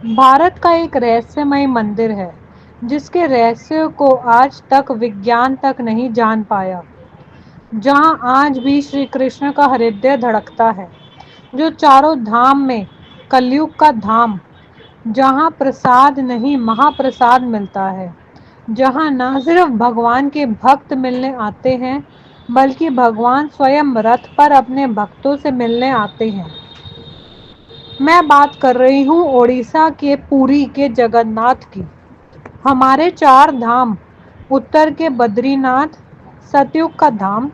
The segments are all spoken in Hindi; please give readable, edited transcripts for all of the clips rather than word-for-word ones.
भारत का एक रहस्यमय मंदिर है जिसके रहस्य को आज तक विज्ञान तक नहीं जान पाया। जहां आज भी श्री कृष्ण का हृदय धड़कता है, जो चारों धाम में कलयुग का धाम, जहां प्रसाद नहीं महाप्रसाद मिलता है, जहां न सिर्फ भगवान के भक्त मिलने आते हैं बल्कि भगवान स्वयं रथ पर अपने भक्तों से मिलने आते हैं। मैं बात कर रही हूँ ओडिशा के पुरी के जगन्नाथ की। हमारे चार धाम, उत्तर के बद्रीनाथ सतयुग का धाम,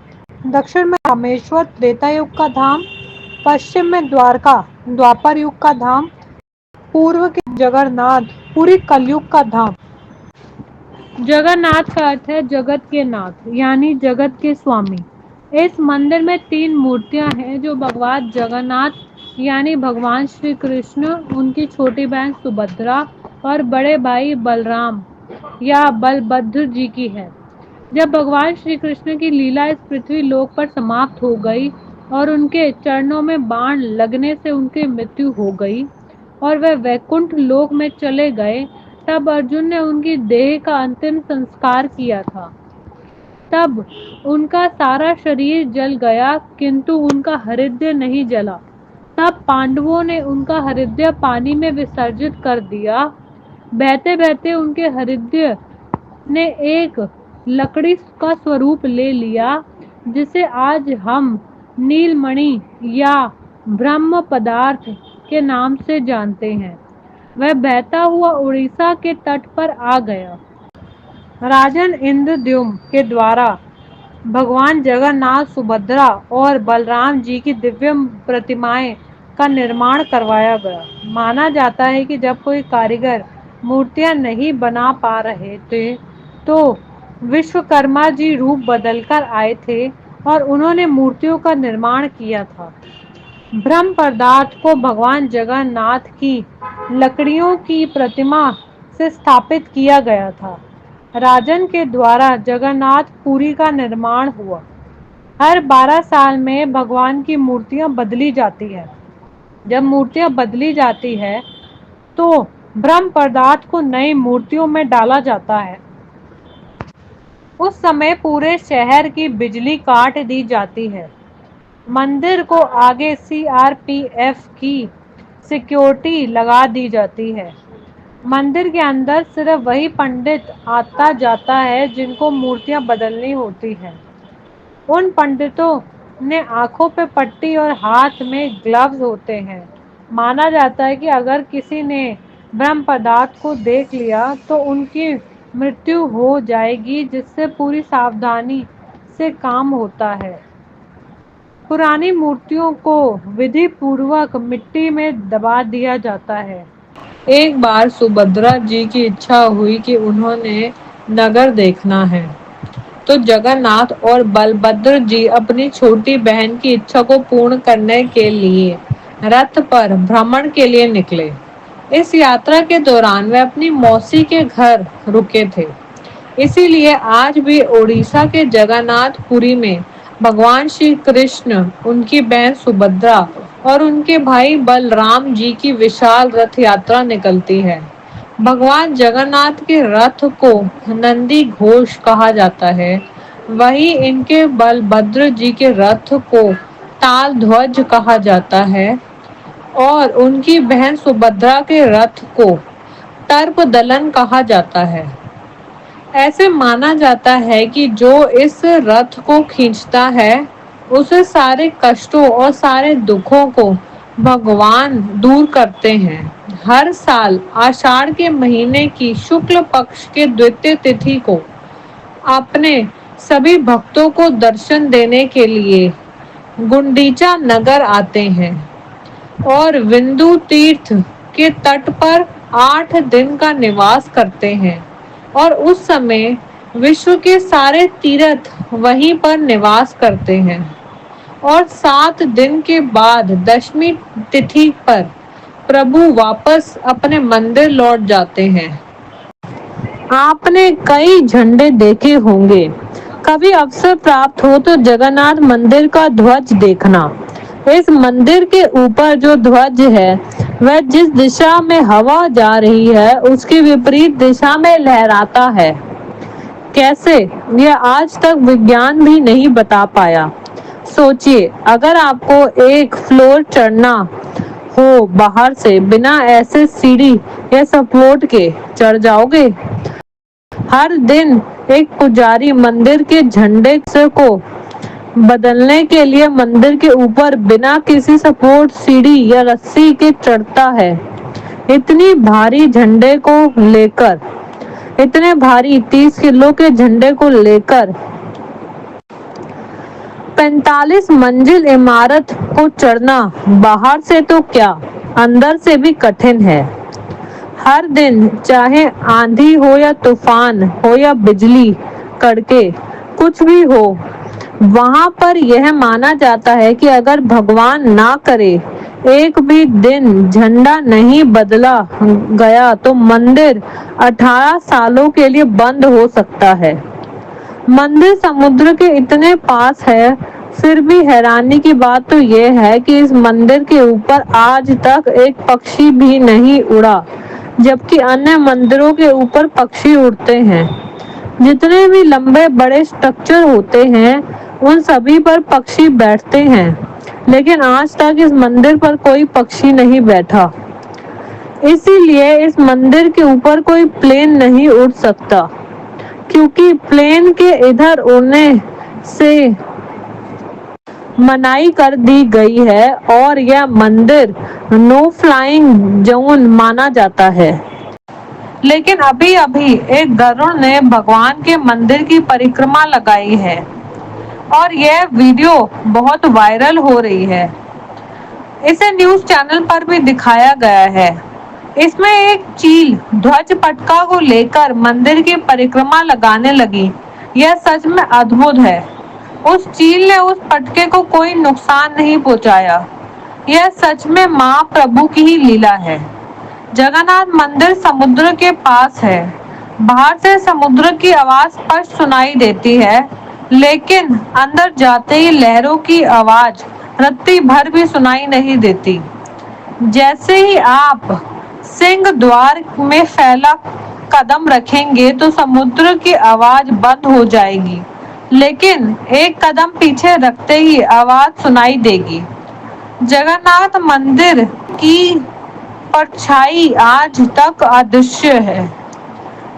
दक्षिण में रामेश्वर त्रेता युग का धाम, पश्चिम में द्वारका द्वापर युग का धाम, पूर्व के जगन्नाथ पूरी कलयुग का धाम। जगन्नाथ का अर्थ है जगत के नाथ यानी जगत के स्वामी। इस मंदिर में तीन मूर्तियां हैं जो भगवान जगन्नाथ यानी भगवान श्री कृष्ण, उनकी छोटी बहन सुभद्रा और बड़े भाई बलराम या बलभद्र जी की है। जब भगवान श्री कृष्ण की लीला इस पृथ्वी लोक पर समाप्त हो गई और उनके चरणों में बाण लगने से उनकी मृत्यु हो गई और वह वैकुंठ लोक में चले गए, तब अर्जुन ने उनकी देह का अंतिम संस्कार किया था। तब उनका सारा शरीर जल गया किंतु उनका हृदय नहीं जला। तब पांडवों ने उनका हृदय पानी में विसर्जित कर दिया। बहते बहते उनके हृदय ने एक लकड़ी का स्वरूप ले लिया, जिसे आज हम नीलमणि या ब्रह्म पदार्थ के नाम से जानते हैं। वह बहता हुआ उड़ीसा के तट पर आ गया। राजन इंद्रद्युम्न के द्वारा भगवान जगन्नाथ, सुभद्रा और बलराम जी की दिव्य प्रतिमाएं का निर्माण करवाया गया। माना जाता है कि जब कोई कारीगर मूर्तियां नहीं बना पा रहे थे तो विश्वकर्मा जी रूप बदलकर आए थे और उन्होंने मूर्तियों का निर्माण किया था। ब्रह्म पदार्थ को भगवान जगन्नाथ की लकड़ियों की प्रतिमा से स्थापित किया गया था। राजन के द्वारा जगन्नाथ पुरी का निर्माण हुआ। हर 12 साल में भगवान की मूर्तियां बदली जाती है। जब मूर्तियां बदली जाती है तो ब्रह्म पदार्थ को नई मूर्तियों में डाला जाता है। उस समय पूरे शहर की बिजली काट दी जाती है। मंदिर को आगे सीआरपीएफ की सिक्योरिटी लगा दी जाती है। मंदिर के अंदर सिर्फ वही पंडित आता जाता है जिनको मूर्तियां बदलनी होती हैं। उन पंडितों ने आंखों पे पट्टी और हाथ में ग्लव्स होते हैं। माना जाता है कि अगर किसी ने ब्रह्म पदार्थ को देख लिया तो उनकी मृत्यु हो जाएगी, जिससे पूरी सावधानी से काम होता है। पुरानी मूर्तियों को विधि पूर्वक मिट्टी में दबा दिया जाता है। एक बार सुभद्रा जी की इच्छा हुई कि उन्होंने नगर देखना है, तो जगन्नाथ और बलभद्र जी अपनी छोटी बहन की इच्छा को पूर्ण करने के लिए रथ पर भ्रमण के लिए निकले। इस यात्रा के दौरान वे अपनी मौसी के घर रुके थे। इसीलिए आज भी ओडिशा के जगन्नाथपुरी में भगवान श्री कृष्ण, उनकी बहन सुभद्रा और उनके भाई बलराम जी की विशाल रथ यात्रा निकलती है। भगवान जगन्नाथ के रथ को नंदी घोष कहा जाता है, वहीं इनके बलभद्र जी के रथ को ताल ध्वज कहा जाता है और उनकी बहन सुभद्रा के रथ को तर्प दलन कहा जाता है। ऐसे माना जाता है कि जो इस रथ को खींचता है उसे सारे कष्टों और सारे दुखों को भगवान दूर करते हैं। हर साल आषाढ़ के महीने की शुक्ल पक्ष के द्वितीय तिथि को अपने सभी भक्तों को दर्शन देने के लिए गुंडीचा नगर आते हैं और विंदु तीर्थ के तट पर 8 दिन का निवास करते हैं और उस समय विश्व के सारे तीर्थ वहीं पर निवास करते हैं और 7 दिन के बाद दशमी तिथि पर प्रभु वापस अपने मंदिर लौट जाते हैं। आपने कई झंडे देखे होंगे। कभी अवसर प्राप्त हो तो जगन्नाथ मंदिर का ध्वज देखना। इस मंदिर के ऊपर जो ध्वज है वह जिस दिशा में हवा जा रही है उसकी विपरीत दिशा में लहराता है। कैसे? यह आज तक विज्ञान भी नहीं बता पाया। सोचिए, अगर आपको एक फ्लोर चढ़ना हो बाहर से, बिना ऐसे सीढ़ी या सपोर्ट के चढ़ जाओगे? हर दिन एक पुजारी मंदिर के झंडे को बदलने के लिए मंदिर के ऊपर बिना किसी सपोर्ट, सीढ़ी या रस्सी के चढ़ता है। इतनी भारी झंडे को लेकर, इतने भारी 30 किलो के झंडे को लेकर 45 मंजिल इमारत को चढ़ना बाहर से तो क्या, अंदर से भी कठिन है। हर दिन, चाहे आंधी हो या तूफान हो या बिजली कड़के, कुछ भी हो, वहां पर यह माना जाता है कि अगर भगवान ना करे, एक भी दिन झंडा नहीं बदला गया तो मंदिर 18 सालों के लिए बंद हो सकता है। मंदिर समुद्र के इतने पास है, फिर भी हैरानी की बात तो यह है कि इस मंदिर के ऊपर आज तक एक पक्षी भी नहीं उड़ा, जबकि अन्य मंदिरों के ऊपर पक्षी उड़ते हैं। जितने भी लंबे बड़े स्ट्रक्चर होते हैं, उन सभी पर पक्षी बैठते हैं, लेकिन आज तक इस मंदिर पर कोई पक्षी नहीं बैठा। इसीलिए इस मंदिर के ऊपर कोई प्लेन नहीं उड़ सकता, क्योंकि प्लेन के इधर उड़ने से मनाही कर दी गई है और यह मंदिर नो फ्लाइंग जोन माना जाता है। लेकिन अभी अभी एक गरुड़ ने भगवान के मंदिर की परिक्रमा लगाई है और यह वीडियो बहुत वायरल हो रही है। इसे न्यूज़ चैनल पर भी दिखाया गया है। इसमें एक चील ध्वज पटका को लेकर मंदिर की परिक्रमा लगाने लगी। यह सच में अद्भुत है। उस चील ने उस पटके को कोई नुकसान नहीं पहुंचाया। यह सच में महाप्रभु की ही लीला है। जगन्नाथ मंदिर समुद्र के पास है। बाहर से समुद्र की आवाज स्पष्ट सुनाई देती है, लेकिन अंदर जाते ही लहरों की आवाज रत्ती भर भी सुनाई नहीं देती। जैसे ही आप सिंह द्वार में फैला कदम रखेंगे तो समुद्र की आवाज बंद हो जाएगी, लेकिन एक कदम पीछे रखते ही आवाज सुनाई देगी। जगन्नाथ मंदिर की परछाई आज तक अदृश्य है।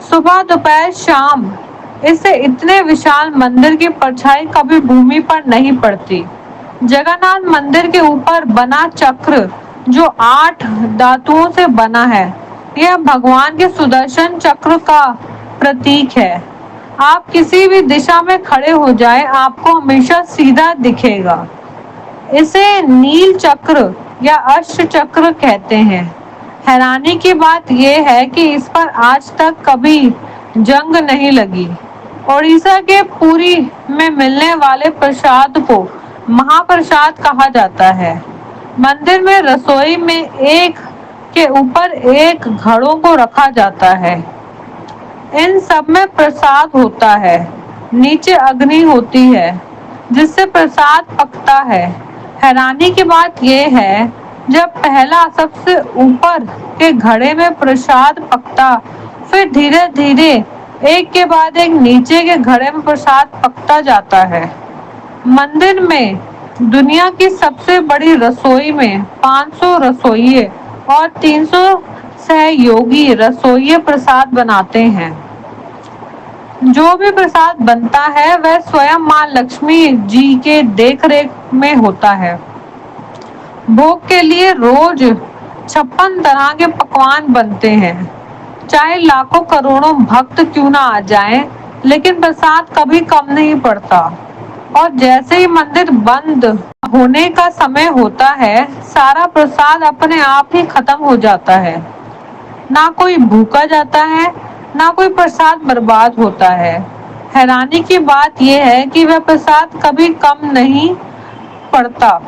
सुबह, दोपहर, शाम, इससे इतने विशाल मंदिर की परछाई कभी भूमि पर नहीं पड़ती। जगन्नाथ मंदिर के ऊपर बना चक्र, जो 8 धातुओं से बना है, यह भगवान के सुदर्शन चक्र का प्रतीक है। आप किसी भी दिशा में खड़े हो जाएं, आपको हमेशा सीधा दिखेगा। इसे नील चक्र या अष्ट चक्र कहते हैं। हैरानी की बात यह है कि इस पर आज तक कभी जंग नहीं लगी। ओडिशा के पुरी में मिलने वाले प्रसाद को महाप्रसाद कहा जाता है। मंदिर में रसोई में एक के ऊपर एक घड़ों को रखा जाता है। इन सब में प्रसाद होता है। नीचे अग्नि होती है जिससे प्रसाद पकता है। हैरानी की बात यह है, जब पहला सबसे ऊपर के घड़े में प्रसाद पकता, फिर धीरे धीरे एक के बाद एक नीचे के घड़े में प्रसाद पकता जाता है। मंदिर में दुनिया की सबसे बड़ी रसोई में 500 रसोइये और 300 सहयोगी रसोइये प्रसाद बनाते हैं। जो भी प्रसाद बनता है वह स्वयं मां लक्ष्मी जी के देखरेख में होता है। भोग के लिए रोज 56 तरह के पकवान बनते हैं। चाहे लाखों करोड़ों भक्त क्यों ना आ जाएं, लेकिन प्रसाद कभी कम नहीं पड़ता। और जैसे ही मंदिर बंद होने का समय होता है, सारा प्रसाद अपने आप ही खत्म हो जाता है। ना कोई भूखा जाता है, ना कोई प्रसाद बर्बाद होता है। हैरानी की बात यह है कि वह प्रसाद कभी कम नहीं पड़ता।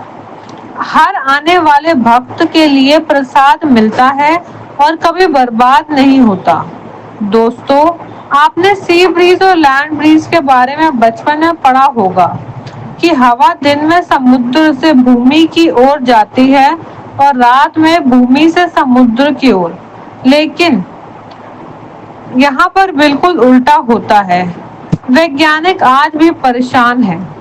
हर आने वाले भक्त के लिए प्रसाद मिलता है और कभी बर्बाद नहीं होता। दोस्तों, आपने सी ब्रीज और लैंड ब्रीज के बारे में बचपन में पढ़ा होगा कि हवा दिन में समुद्र से भूमि की ओर जाती है और रात में भूमि से समुद्र की ओर। लेकिन यहाँ पर बिल्कुल उल्टा होता है। वैज्ञानिक आज भी परेशान हैं।